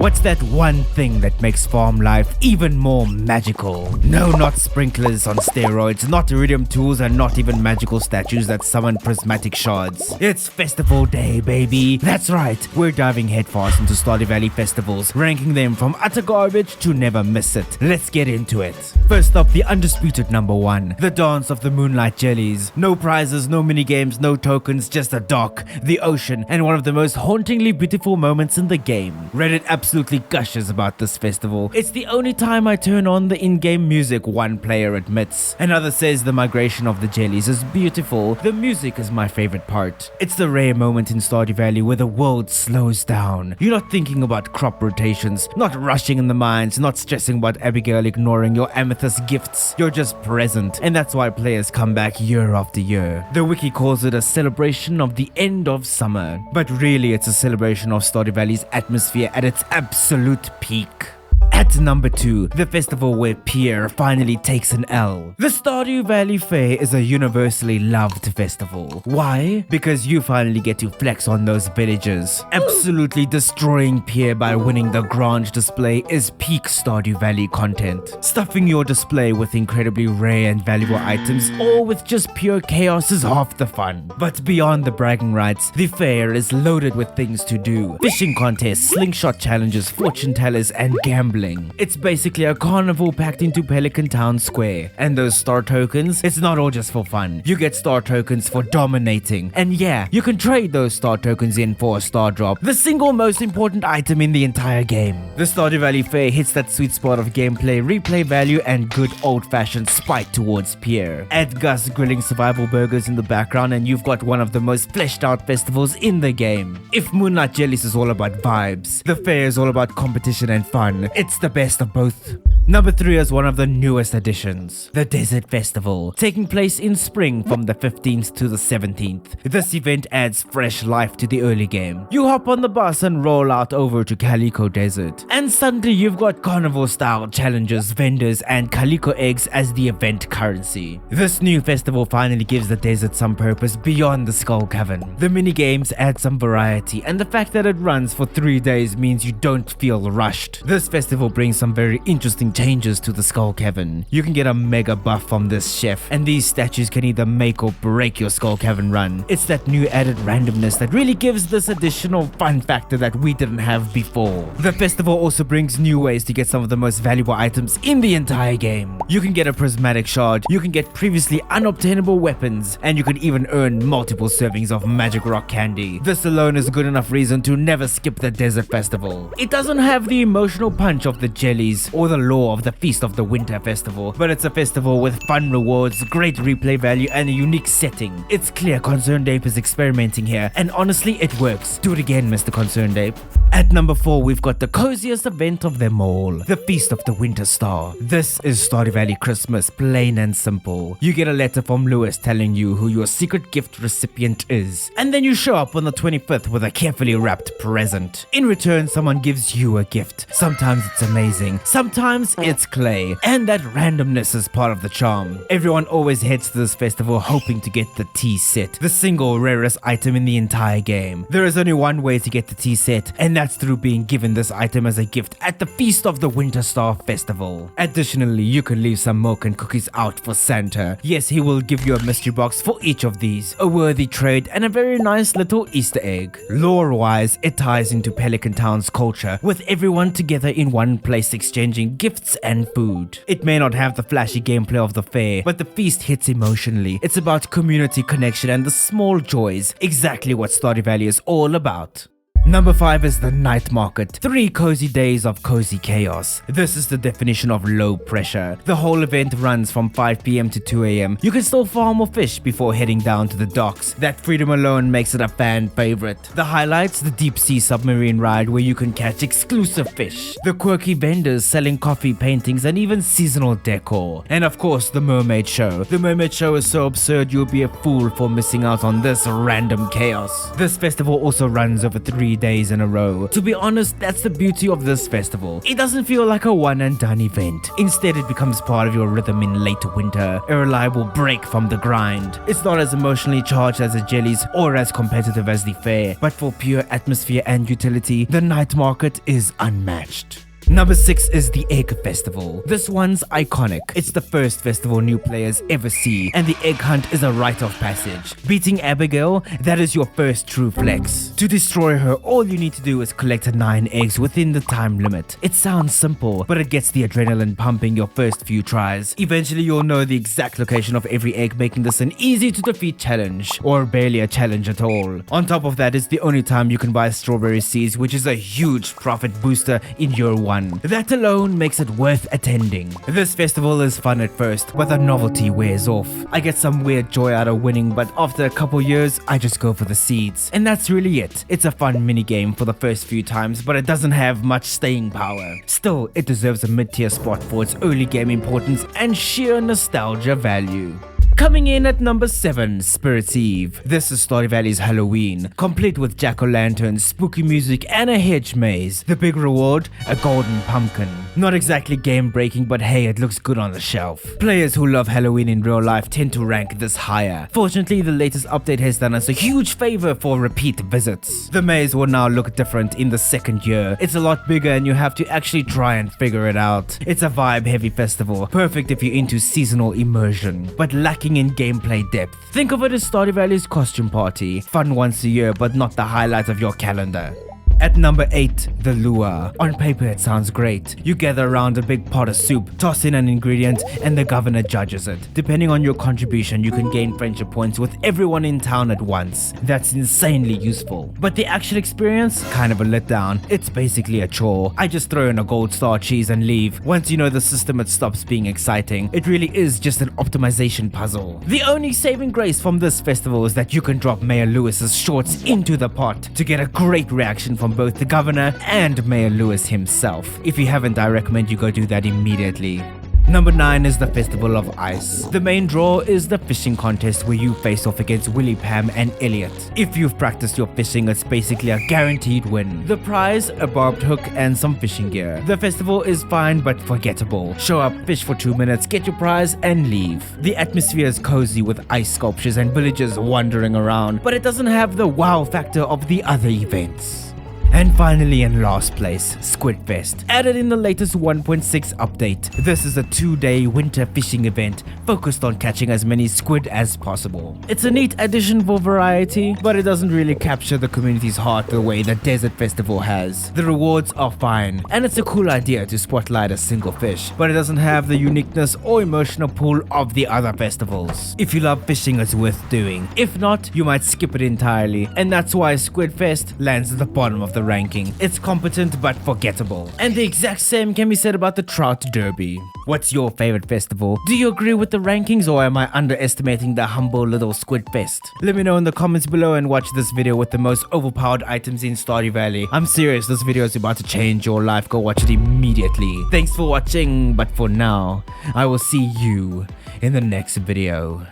What's that one thing that makes farm life even more magical? No, not sprinklers on steroids, not iridium tools, and not even magical statues that summon prismatic shards. It's festival day, baby. That's right, we're diving headfirst into Stardew Valley festivals, ranking them from utter garbage to never miss it. Let's get into it. First up, the undisputed number one, the dance of the Moonlight Jellies. No prizes, no minigames, no tokens, just a dock, the ocean, and one of the most hauntingly beautiful moments in the game. Reddit absolutely gushes about this festival. It's the only time I turn on the in-game music, one player admits. Another says the migration of the jellies is beautiful. The music is my favorite part. It's the rare moment in Stardew Valley where the world slows down. You're not thinking about crop rotations, not rushing in the mines, not stressing about Abigail ignoring your amethyst gifts. You're just present, and that's why players come back year after year. The wiki calls it a celebration of the end of summer, but really it's a celebration of Stardew Valley's atmosphere at its absolute peak. At number 2, the festival where Pierre finally takes an L. The Stardew Valley Fair is a universally loved festival. Why? Because you finally get to flex on those villagers. Absolutely destroying Pierre by winning the Grange display is peak Stardew Valley content. Stuffing your display with incredibly rare and valuable items or with just pure chaos is half the fun. But beyond the bragging rights, the fair is loaded with things to do. Fishing contests, slingshot challenges, fortune tellers, and gambling. It's basically a carnival packed into Pelican Town Square. And those star tokens, it's not all just for fun. You get star tokens for dominating. And yeah, you can trade those star tokens in for a star drop, the single most important item in the entire game. The Stardew Valley Fair hits that sweet spot of gameplay, replay value, and good old-fashioned spite towards Pierre. Add Gus grilling survival burgers in the background and you've got one of the most fleshed out festivals in the game. If Moonlight Jellies is all about vibes, the fair is all about competition and fun. It's the best of both. Number 3 is one of the newest additions, the Desert Festival, taking place in spring from the 15th to the 17th. This event adds fresh life to the early game. You hop on the bus and roll out over to Calico Desert, and suddenly you've got carnival-style challenges, vendors, and Calico eggs as the event currency. This new festival finally gives the desert some purpose beyond the Skull Cavern. The minigames add some variety, and the fact that it runs for 3 days means you don't feel rushed. This festival brings some very interesting changes to the Skull Cavern. You can get a mega buff from this chef, and these statues can either make or break your Skull Cavern run. It's that new added randomness that really gives this additional fun factor that we didn't have before. The festival also brings new ways to get some of the most valuable items in the entire game. You can get a prismatic shard, you can get previously unobtainable weapons, and you can even earn multiple servings of magic rock candy. This alone is a good enough reason to never skip the Desert Festival. It doesn't have the emotional punch of the Jellies or the lore of the Feast of the Winter Festival, but it's a festival with fun rewards, great replay value, and a unique setting. It's clear Concerned Ape is experimenting here, and honestly it works. Do it again, Mr. Concerned Ape. At number 4, we've got the coziest event of them all, the Feast of the Winter Star. This is Stardew Valley Christmas, plain and simple. You get a letter from Lewis telling you who your secret gift recipient is, and then you show up on the 25th with a carefully wrapped present. In return, someone gives you a gift. Sometimes it's amazing, sometimes it's clay, and that randomness is part of the charm. Everyone always heads to this festival hoping to get the tea set, the single rarest item in the entire game. There is only one way to get the tea set, and that's through being given this item as a gift at the Feast of the Winter Star Festival. Additionally, you can leave some milk and cookies out for Santa. Yes, he will give you a mystery box for each of these, a worthy trade, and a very nice little Easter egg. Lore-wise, it ties into Pelican Town's culture, with everyone together in one place exchanging gifts and food. It may not have the flashy gameplay of the fair, but the feast hits emotionally. It's about community connection and the small joys, exactly what Stardew Valley is all about. Number 5 is the Night Market. 3 cozy days of cozy chaos. This is the definition of low pressure. The whole event runs from 5 PM to 2 AM. You can still farm or fish before heading down to the docks. That freedom alone makes it a fan favorite. The highlights: the deep sea submarine ride where you can catch exclusive fish, the quirky vendors selling coffee, paintings, and even seasonal decor, and of course the mermaid show. The mermaid show is so absurd you'll be a fool for missing out on this random chaos. This festival also runs over 3 3 days in a row. To be honest, that's the beauty of this festival. It doesn't feel like a one and done event. Instead, it becomes part of your rhythm in late winter, a reliable break from the grind. It's not as emotionally charged as the Jellies or as competitive as the fair, but for pure atmosphere and utility, the night market is unmatched. Number 6 is the Egg Festival. This one's iconic. It's the first festival new players ever see, and the egg hunt is a rite of passage. Beating Abigail, that is your first true flex. To destroy her, all you need to do is collect 9 eggs within the time limit. It sounds simple, but it gets the adrenaline pumping your first few tries. Eventually, you'll know the exact location of every egg, making this an easy to defeat challenge, or barely a challenge at all. On top of that, it's the only time you can buy strawberry seeds, which is a huge profit booster in year 1. That alone makes it worth attending. This festival is fun at first, but the novelty wears off. I get some weird joy out of winning, but after a couple years, I just go for the seeds. And that's really it. It's a fun minigame for the first few times, but it doesn't have much staying power. Still, it deserves a mid-tier spot for its early game importance and sheer nostalgia value. Coming in at number 7, Spirit's Eve. This is Stardew Valley's Halloween, complete with jack-o'-lanterns, spooky music, and a hedge maze. The big reward? A golden pumpkin. Not exactly game-breaking, but hey, it looks good on the shelf. Players who love Halloween in real life tend to rank this higher. Fortunately, the latest update has done us a huge favor for repeat visits. The maze will now look different in the second year. It's a lot bigger and you have to actually try and figure it out. It's a vibe-heavy festival, perfect if you're into seasonal immersion, but lacking in gameplay depth. Think of it as Stardew Valley's costume party. Fun once a year, but not the highlight of your calendar. At number 8, the Luau. On paper it sounds great. You gather around a big pot of soup, toss in an ingredient, and the governor judges it. Depending on your contribution, you can gain friendship points with everyone in town at once. That's insanely useful. But the actual experience? Kind of a letdown. It's basically a chore. I just throw in a gold star cheese and leave. Once you know the system, it stops being exciting. It really is just an optimization puzzle. The only saving grace from this festival is that you can drop Mayor Lewis's shorts into the pot to get a great reaction from both the governor and Mayor Lewis himself. If you haven't, I recommend you go do that immediately. Number 9 is the Festival of Ice. The main draw is the fishing contest where you face off against Willie, Pam, and Elliot. If you've practiced your fishing, it's basically a guaranteed win. The prize, a barbed hook and some fishing gear. The festival is fine but forgettable. Show up, fish for 2 minutes, get your prize, and leave. The atmosphere is cozy with ice sculptures and villagers wandering around, but it doesn't have the wow factor of the other events. And finally, in last place, Squidfest. Added in the latest 1.6 update. This is a 2-day winter fishing event focused on catching as many squid as possible. It's a neat addition for variety, but it doesn't really capture the community's heart the way the Desert Festival has. The rewards are fine, and it's a cool idea to spotlight a single fish, but it doesn't have the uniqueness or emotional pull of the other festivals. If you love fishing, it's worth doing. If not, you might skip it entirely, and that's why Squidfest lands at the bottom of the ranking. It's competent but forgettable. And the exact same can be said about the Trout Derby. What's your favorite festival? Do you agree with the rankings, or am I underestimating the humble little Squidfest? Let me know in the comments below and watch this video with the most overpowered items in Stardew Valley. I'm serious, this video is about to change your life. Go watch it immediately. Thanks for watching, but for now, I will see you in the next video.